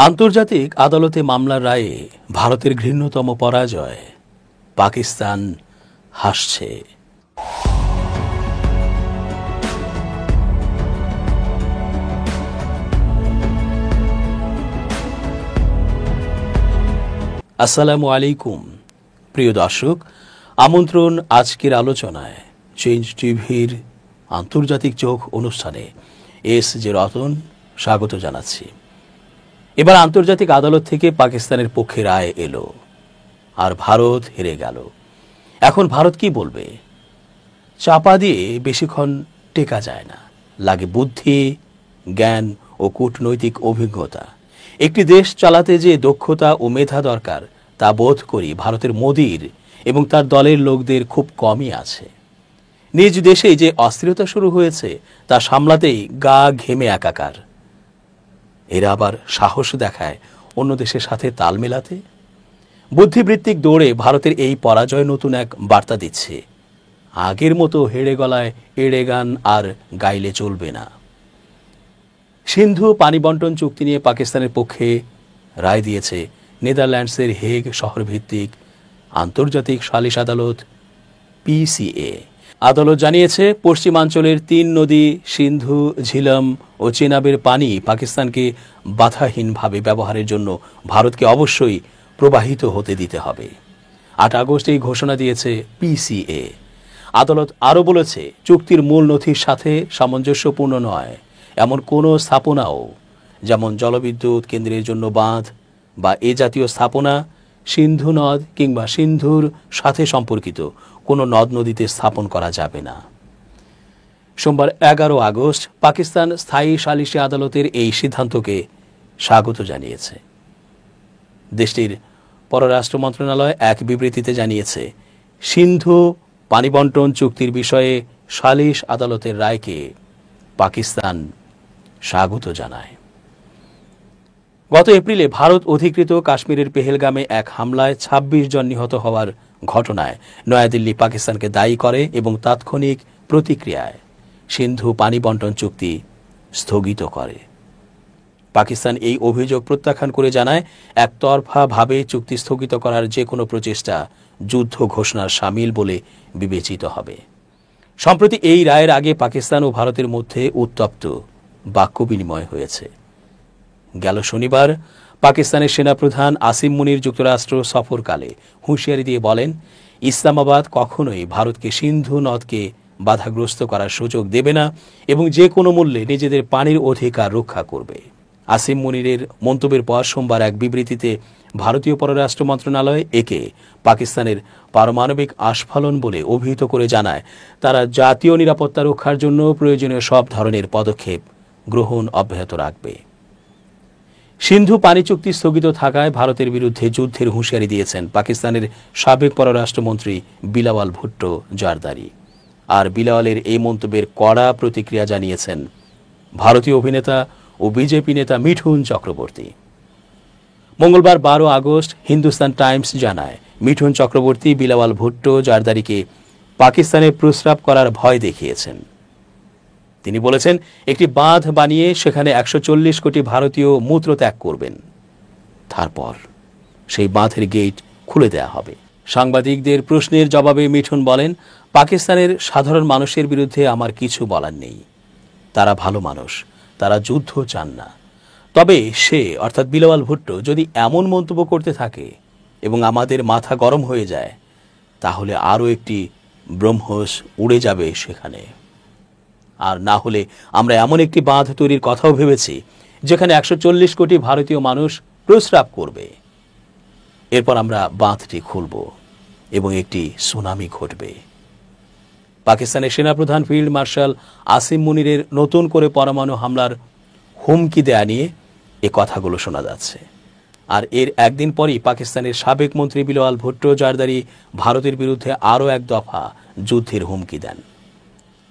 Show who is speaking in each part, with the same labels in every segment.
Speaker 1: আন্তর্জাতিক আদালতে মামলার রায়ে ভারতের ঘৃণ্যতম পরাজয়, পাকিস্তান হাসছে। আসসালামু আলাইকুম প্রিয় দর্শক, আমন্ত্রণ আজকের আলোচনায় চেঞ্জ টিভির আন্তর্জাতিক চোখ অনুষ্ঠানে এস জে রতন স্বাগত জানাচ্ছি। এবার আন্তর্জাতিক আদালত থেকে পাকিস্তানের পক্ষে রায় এলো আর ভারত হেরে গেল। এখন ভারত কি বলবে? চাপা দিয়ে বেশিক্ষণ টেকা যায় না, লাগে বুদ্ধি, জ্ঞান ও কূটনৈতিক অভিজ্ঞতা। একটি দেশ চালাতে যে দক্ষতা ও মেধা দরকার তা বোধ করি ভারতের মোদির এবং তার দলের লোকদের খুব কমই আছে। নিজ দেশে যে অস্থিরতা শুরু হয়েছে তা সামলাতেই গা ঘেমে একাকার। এরা আবার সাহস দেখায় অন্য দেশের সাথে তাল মেলাতে। বুদ্ধিবৃত্তিক দৌড়ে ভারতের এই পরাজয় নতুন এক বার্তা দিচ্ছে, আগের মতো হেড়ে গলায় এড়ে গান আর গাইলে চলবে না। সিন্ধু পানি বন্টন চুক্তি নিয়ে পাকিস্তানের পক্ষে রায় দিয়েছে নেদারল্যান্ডসের হেগ শহরভিত্তিক আন্তর্জাতিক সালিশ আদালত PCA। আদালত জানিয়েছে, পশ্চিমাঞ্চলের 3 নদী সিন্ধু, ঝিলম ও চেনাবের পানি পাকিস্তানকে বাধাহীনভাবে ব্যবহারের জন্য ভারতকে অবশ্যই প্রবাহিত হতে দিতে হবে। 8 আগস্ট এই ঘোষণা দিয়েছে PCA। আদালত আরও বলেছে, চুক্তির মূল নথির সাথে সামঞ্জস্যপূর্ণ নয় এমন কোনো স্থাপনাও, যেমন জলবিদ্যুৎ কেন্দ্রের জন্য বাঁধ বা এ জাতীয় স্থাপনা, সিন্ধু নদ কিংবা সিন্ধুর সাথে সম্পর্কিত কোনো নদ নদীতে স্থাপন করা যাবে না। সোমবার 11 আগস্ট পাকিস্তান স্থায়ী সালিশি আদালতের এই সিদ্ধান্তকে স্বাগত জানিয়েছে। দেশটির পররাষ্ট্র মন্ত্রণালয় এক বিবৃতিতে জানিয়েছে, সিন্ধু পানি বন্টন চুক্তির বিষয়ে সালিশ আদালতের রায়কে পাকিস্তান স্বাগত জানায়। গত এপ্রিলে ভারত অধিকৃত কাশ্মীরের পেহেলগামে এক হামলায় 26 জন নিহত হওয়ার ঘটনায় নয়াদিল্লি পাকিস্তানকে দায়ী করে এবং তাৎক্ষণিক প্রতিক্রিয়ায় সিন্ধু পানি বন্টন চুক্তি স্থগিত করে। পাকিস্তান এই অভিযোগ প্রত্যাখ্যান করে জানায়, একতরফাভাবে চুক্তি স্থগিত করার যে কোনো প্রচেষ্টা যুদ্ধ ঘোষণার শামিল বলে বিবেচিত হবে। সম্প্রতি এই রায়ের আগে পাকিস্তান ও ভারতের মধ্যে উত্তপ্ত বাক্য বিনিময় হয়েছে। গেল শনিবার পাকিস্তানের সেনাপ্রধান আসিম মুনির যুক্তরাষ্ট্র সফরকালে হুঁশিয়ারি দিয়ে বলেন, ইসলামাবাদ কখনোই ভারতকে সিন্ধু নদকে বাধাগ্রস্ত করার সুযোগ দেবে না এবং যে কোনো মূল্যে নিজেদের পানির অধিকার রক্ষা করবে। আসিম মুনিরের মন্তব্যের পর সোমবার এক বিবৃতিতে ভারতীয় পররাষ্ট্র মন্ত্রণালয় একে পাকিস্তানের পারমাণবিক আস্ফালন বলে অভিহিত করে জানায়, তারা জাতীয় নিরাপত্তা রক্ষার জন্য প্রয়োজনীয় সব ধরনের পদক্ষেপ গ্রহণ অব্যাহত রাখবে। সিন্ধু পানি চুক্তি স্থগিত থাকায় ভারতের বিরুদ্ধে যুদ্ধের হুঁশিয়ারি দিয়েছেন পাকিস্তানের সাবেক পররাষ্ট্রমন্ত্রী বিলাওয়াল ভুট্টো জারদারি। আর বিলাওয়ালের এই মন্তব্যের কড়া প্রতিক্রিয়া জানিয়েছেন ভারতীয় অভিনেতা ও বিজেপি নেতা মিঠুন চক্রবর্তী। মঙ্গলবার 12 আগস্ট হিন্দুস্তান টাইমস জানায়, মিঠুন চক্রবর্তী বিলাওয়াল ভুট্টো জারদারিকে পাকিস্তানে প্রস্রাব করার ভয় দেখিয়েছেন। তিনি বলেছেন, একটি বাঁধ বানিয়ে সেখানে 140 কোটি ভারতীয় মূত্র ত্যাগ করবেন, তারপর সেই বাঁধের গেট খুলে দেয়া হবে। সাংবাদিকদের প্রশ্নের জবাবে মিঠুন বলেন, পাকিস্তানের সাধারণ মানুষের বিরুদ্ধে আমার কিছু বলার নেই। তারা ভালো মানুষ, তারা যুদ্ধ চান না। তবে সে অর্থাৎ বিলাওয়াল ভুট্টো যদি এমন মন্তব্য করতে থাকে এবং আমাদের মাথা গরম হয়ে যায়, তাহলে আরও একটি ব্রহ্মস উড়ে যাবে সেখানে। আর না হলে আমরা এমন একটি বাঁধ তৈরির কথাও ভেবেছি যেখানে 140 কোটি ভারতীয় মানুষ প্রস্রাব করবে। এরপর আমরা বাঁধটি খুলব এবং একটি সুনামি ঘটবে। পাকিস্তানের সেনাপ্রধান ফিল্ড মার্শাল আসিম মুনিরের নতুন করে পরমাণু হামলার হুমকি দেয়া নিয়ে এ কথাগুলো শোনা যাচ্ছে। আর এর একদিন পরই পাকিস্তানের সাবেক মন্ত্রী বিলাওয়াল ভুট্টো জারদারি ভারতের বিরুদ্ধে আরও এক দফা যুদ্ধের হুমকি দেন।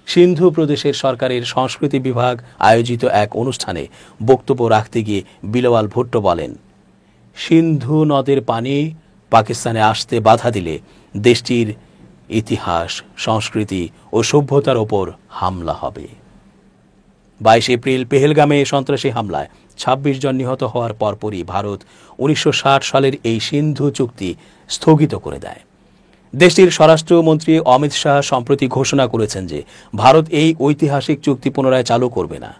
Speaker 1: সিন্ধু প্রদেশের সরকারের সংস্কৃতি বিভাগ আয়োজিত এক অনুষ্ঠানে বক্তব্য রাখতে গিয়ে বিলাওয়াল ভুট্টো বলেন, সিন্ধু নদের পানি পাকিস্তানে আসতে বাধা দিলে দেশটির ইতিহাস, সংস্কৃতি ও সভ্যতার ওপর হামলা হবে। এপ্রিল পেহেলগামে সন্ত্রাসী হামলায় ২৬ জন নিহত হওয়ার পরপরই ভারত ১৯৬০ সালের এই সিন্ধু চুক্তি স্থগিত করে দেয়। দেশটির স্বরাষ্ট্রমন্ত্রী অমিত শাহ সম্প্রতি ঘোষণা করেছেন যে ভারত এই ঐতিহাসিক চুক্তি পুনরায় চালু করবে না।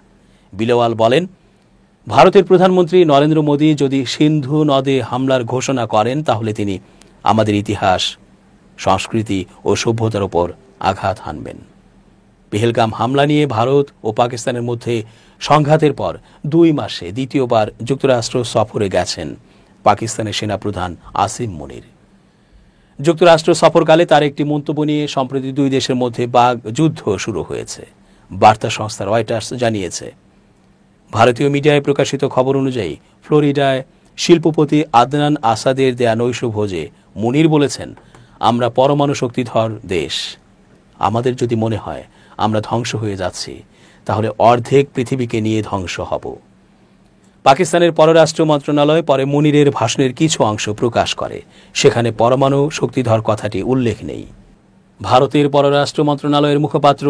Speaker 1: বিলওয়াল বলেন, ভারতের প্রধানমন্ত্রী নরেন্দ্র মোদী যদি সিন্ধু নদে হামলার ঘোষণা করেন তাহলে তিনি আমাদের ইতিহাস, সংস্কৃতি ও সভ্যতার ওপর আঘাত হানবেন। পেহেলগাম হামলা নিয়ে ভারত ও পাকিস্তানের মধ্যে সংঘাতের পর ২ মাসে দ্বিতীয়বার যুক্তরাষ্ট্র সফরে গেছেন পাকিস্তানের সেনাপ্রধান আসিম মনির। যুক্তরাষ্ট্র সফরকালে তার একটি মন্তব্য নিয়ে সম্প্রতি ২ দেশের মধ্যে বাঘ যুদ্ধ শুরু হয়েছে। বার্তা সংস্থা রয়টার্স জানিয়েছে, ভারতীয় মিডিয়ায় প্রকাশিত খবর অনুযায়ী ফ্লোরিডায় শিল্পপতি আদনান আসাদের দেয়া নৈশভোজে মুনির বলেছেন, আমরা পরমাণু শক্তিধর দেশ। আমাদের যদি মনে হয় আমরা ধ্বংস হয়ে যাচ্ছি তাহলে অর্ধেক পৃথিবীকে নিয়ে ধ্বংস হব। পাকিস্তানের পররাষ্ট্র মন্ত্রণালয় পরে মুনিরের ভাষণের কিছু অংশ প্রকাশ করে, সেখানে পরমাণু শক্তিধর কথাটি উল্লেখ নেই। ভারতের পররাষ্ট্র মন্ত্রণালয়ের মুখপাত্র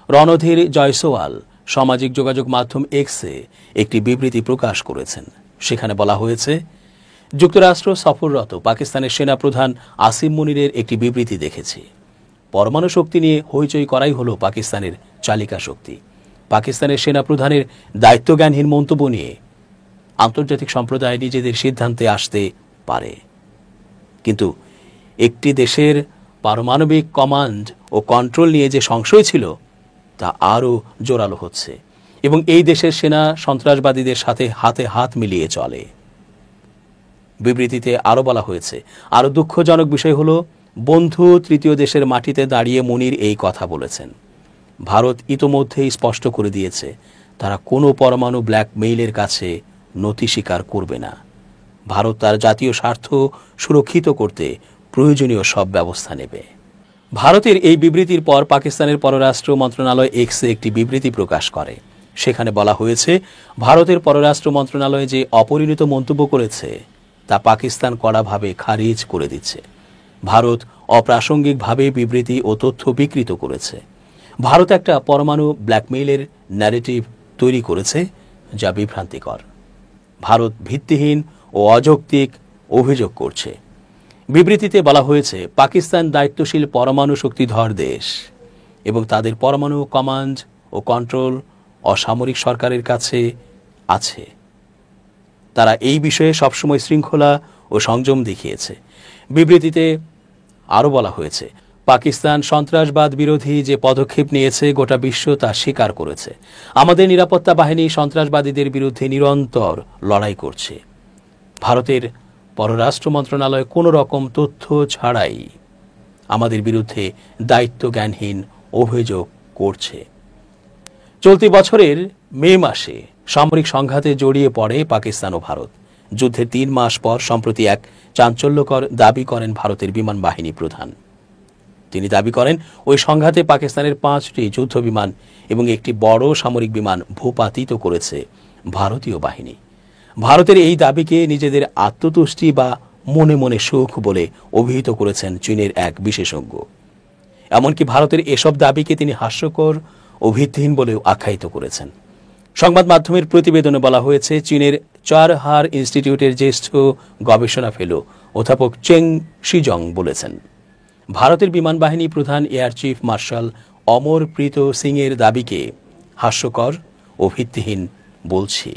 Speaker 1: রণধীর জয়সওয়াল সামাজিক যোগাযোগ মাধ্যম এক্সে একটি বিবৃতি প্রকাশ করেছেন। সেখানে বলা হয়েছে, যুক্তরাষ্ট্র সফররত পাকিস্তানের সেনাপ্রধান আসিম মুনিরের একটি বিবৃতি দেখেছি। পরমাণু শক্তি নিয়ে হইচই করাই হল পাকিস্তানের চালিকা শক্তি। পাকিস্তানের সেনাপ্রধানের দায়িত্বজ্ঞানহীন মন্তব্য নিয়ে আন্তর্জাতিক সম্প্রদায় নিজেদের সিদ্ধান্তে আসতে পারে, কিন্তু একটি দেশের পারমাণবিক কমান্ড ও কন্ট্রোল নিয়ে যে সংশয় ছিল তা আরও জোরালো হচ্ছে এবং এই দেশের সেনা সন্ত্রাসবাদীদের সাথে হাতে হাত মিলিয়ে চলে। বিবৃতিতে আরও বলা হয়েছে, আরও দুঃখজনক বিষয় হল বন্ধু তৃতীয় দেশের মাটিতে দাঁড়িয়ে মুনির এই কথা বলেছেন। ভারত ইতোমধ্যেই স্পষ্ট করে দিয়েছে তারা কোনো পরমাণু ব্ল্যাকমেইলের কাছে নতি স্বীকার করবে না। ভারত তার জাতীয় স্বার্থ সুরক্ষিত করতে প্রয়োজনীয় সব ব্যবস্থা নেবে। ভারতের এই বিবৃতির পর পাকিস্তানের পররাষ্ট্র মন্ত্রণালয় এক্সে একটি বিবৃতি প্রকাশ করে। সেখানে বলা হয়েছে, ভারতের পররাষ্ট্র মন্ত্রণালয় যে অপরিণত মন্তব্য করেছে তা পাকিস্তান কড়াভাবে খারিজ করে দিচ্ছে। ভারত অপ্রাসঙ্গিকভাবে বিবৃতি ও তথ্য বিকৃত করেছে। ভারত একটা পরমাণু ব্ল্যাকমেইলের ন্যারেটিভ তৈরি করেছে যা বিভ্রান্তিকর। ভারত ভিত্তিহীন ও অযৌক্তিক অভিযোগ করছে। বিবৃতিতে বলা হয়েছে, পাকিস্তান দায়িত্বশীল পরমাণু শক্তিধর দেশ এবং তাদের পরমাণু কমান্ড ও কন্ট্রোল অসামরিক সরকারের কাছে আছে। তারা এই বিষয়ে সবসময় শৃঙ্খলা ও সংযম দেখিয়েছে। বিবৃতিতে আরও বলা হয়েছে, পাকিস্তান সন্ত্রাসবাদ বিরোধী যে পদক্ষেপ নিয়েছে গোটা বিশ্ব তা স্বীকার করেছে। আমাদের নিরাপত্তা বাহিনী সন্ত্রাসবাদীদের বিরুদ্ধে নিরন্তর লড়াই করছে। ভারতের পররাষ্ট্র মন্ত্রণালয় কোনো রকম তথ্য ছাড়াই আমাদের বিরুদ্ধে দায়িত্বজ্ঞানহীন অভিযোগ করছে। চলতি বছরের মে মাসে সামরিক সংঘাতে জড়িয়ে পড়ে পাকিস্তান ও ভারত। যুদ্ধের ৩ মাস পর সম্প্রতি এক চাঞ্চল্যকর দাবি করেন ভারতের বিমান বাহিনী প্রধান। তিনি দাবি করেন, ওই সংঘাতে পাকিস্তানের 5টি যুদ্ধ বিমান এবং একটি বড় সামরিক বিমান ভূপাতিত করেছে ভারতীয় বাহিনী। ভারতের এই দাবিকে নিজেদের আত্মতুষ্টি বা মনে মনে সুখ বলে অভিহিত করেছেন চীনের এক বিশেষজ্ঞ। এমনকি ভারতের এসব দাবিকে তিনি হাস্যকর ও ভিত্তিহীন বলেও আখ্যায়িত করেছেন। সংবাদ মাধ্যমের প্রতিবেদনে বলা হয়েছে, চীনের চারহার ইনস্টিটিউটের জ্যেষ্ঠ গবেষণা ফেলো অধ্যাপক চেং শিজং বলেছেন, ভারতের বিমান বাহিনী প্রধান air chief marshal Amarpreet Singh এর দাবিকে হাস্যকর ও ভিত্তিহীন বলছি।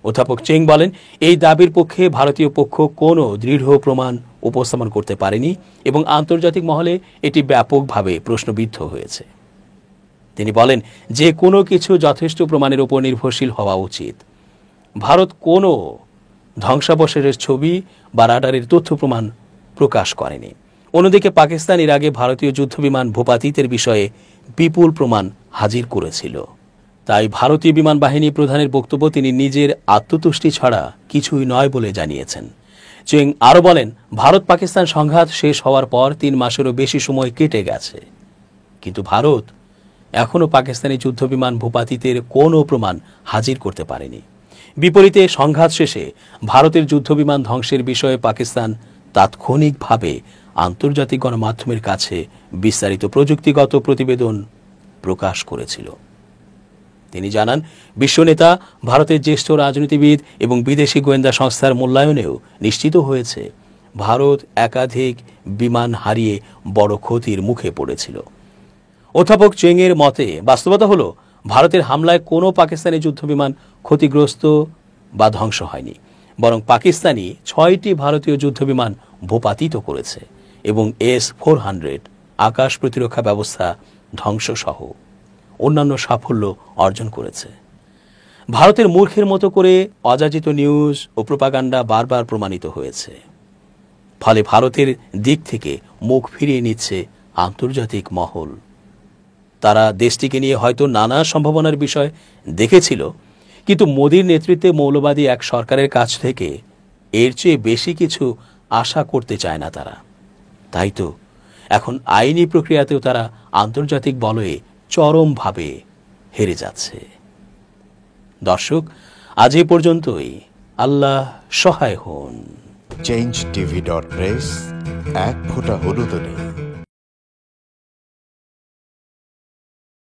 Speaker 1: অধ্যাপক চেং বলেন, এই দাবির পক্ষে ভারতীয় পক্ষ কোনো দৃঢ় প্রমাণ উপস্থাপন করতে পারেনি এবং আন্তর্জাতিক মহলে এটি ব্যাপকভাবে প্রশ্নবিদ্ধ হয়েছে। তিনি বলেন, যে কোনো কিছু যথেষ্ট প্রমাণের উপর নির্ভরশীল হওয়া উচিত। ভারত কোনো ধ্বংসাবশেষের ছবি বা রাডারের তথ্য প্রমাণ প্রকাশ করেনি। অন্যদিকে পাকিস্তান এর আগে ভারতীয় যুদ্ধবিমান ভূপাতিতের বিষয়ে বিপুল প্রমাণ হাজির করেছিল। তাই ভারতীয় বিমান বাহিনী প্রধানের বক্তব্য তিনি নিজের আত্মতুষ্টি ছাড়া কিছুই নয় বলে জানিয়েছেন। চেং আরও বলেন, ভারত পাকিস্তান সংঘাত শেষ হওয়ার পর 3 মাসেরও বেশি সময় কেটে গেছে, কিন্তু ভারত এখনও পাকিস্তানি যুদ্ধবিমান ভূপাতিতের কোনো প্রমাণ হাজির করতে পারেনি। বিপরীতে সংঘাত শেষে ভারতের যুদ্ধবিমান ধ্বংসের বিষয়ে পাকিস্তান তাৎক্ষণিকভাবে আন্তর্জাতিক গণমাধ্যমের কাছে বিস্তারিত প্রযুক্তিগত প্রতিবেদন প্রকাশ করেছিল। তিনি জানান, বিশ্বনেতা, ভারতের জ্যেষ্ঠ রাজনীতিবিদ এবং বিদেশি গোয়েন্দা সংস্থার মূল্যায়নেও নিশ্চিত হয়েছে ভারত একাধিক বিমান হারিয়ে বড় ক্ষতির মুখে পড়েছিল। অধ্যাপক চেংয়ের মতে বাস্তবতা হল, ভারতের হামলায় কোনো পাকিস্তানি যুদ্ধবিমান ক্ষতিগ্রস্ত বা ধ্বংস হয়নি, বরং পাকিস্তানি 6টি ভারতীয় যুদ্ধবিমান ভূপাতিত করেছে এবং S-400 আকাশ প্রতিরক্ষা ব্যবস্থা ধ্বংসসহ অন্যান্য সাফল্য অর্জন করেছে। ভারতের মূর্খের মতো করে অযাচিত নিউজ ও প্রোপাগান্ডা বারবার প্রমাণিত হয়েছে। ফলে ভারতের দিক থেকে মুখ ফিরিয়ে নিচ্ছে আন্তর্জাতিক মহল। তারা দেশটিকে নিয়ে হয়তো নানা সম্ভাবনার বিষয় দেখেছিল, কিন্তু মোদির নেতৃত্বে মৌলবাদী এক সরকারের কাছ থেকে এর চেয়ে বেশি কিছু আশা করতে চায় না তারা। তাই তো এখন আইনি প্রক্রিয়াতেও তারা আন্তর্জাতিক বলয়ে চরমভাবে হেরে যাচ্ছে। দর্শক, আজ এই পর্যন্তই। আল্লাহ সহায় হন।
Speaker 2: changeTV.press, এক ফোঁটা হলুদ নেই।